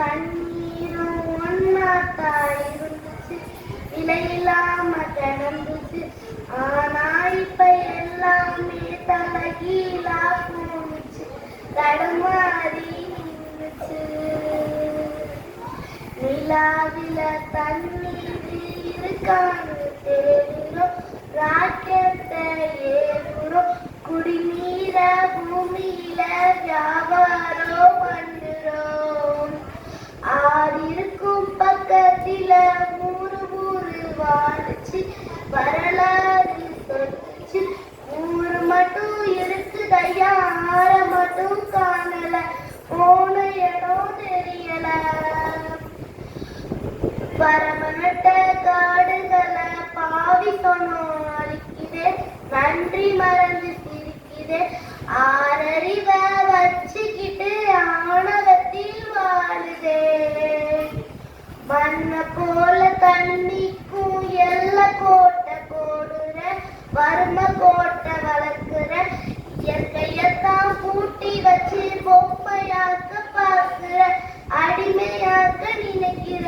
தண்ணீரும் ஒன்னாத்தான் இருந்துச்சு, விலையில்லாம கிடந்துச்சு. ஆனா இப்ப எல்லாமே தலைகீழா போணுச்சு, தடுமாறி நின்னுச்சு. நிலாவில தண்ணீர் இருக்கான்னு தேடுறோம், ராக்கெட்டை ஏறுறோம், குடிநீர பூமியில வியாபாரம் பண்ணுறோம். ஆறு இருக்கும் பக்கத்தில ஊரு ஊரு வாழுச்சு, வரலாறு சொல்லிச்சு. ஊரு மட்டும் இருக்குதையா, ஆற மட்டும் காணல, போன இடம் தெரியல. பரமநட்ட காடுகளை பாவி சொன்னோம் அழிக்குதே, நன்றி மறந்து சிரிக்குதே. ஆறறிவ வச்சுக்கிட்டு ஆணவத்தில் வாழுதே. மண்ண போல தண்ணிக்கும் எல்ல கோட்டை போடுற, வறும கோட்டை வளர்க்குற, இயற்கையத்தான் பூட்டி வச்சு பொம்மையாக்க பார்க்கிற, அடிமையாக்க நினைக்கிற.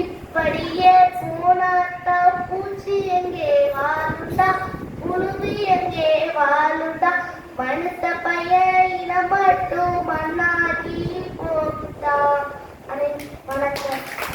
இப்படியே போனாத்தா பூச்சி எங்கே வாழுண்டா, புழுவு எங்கே வாழுண்டா, மனுத்த பையன் இனம் மட்டும் மண்ணாகி போகுதா. வணக்கம்.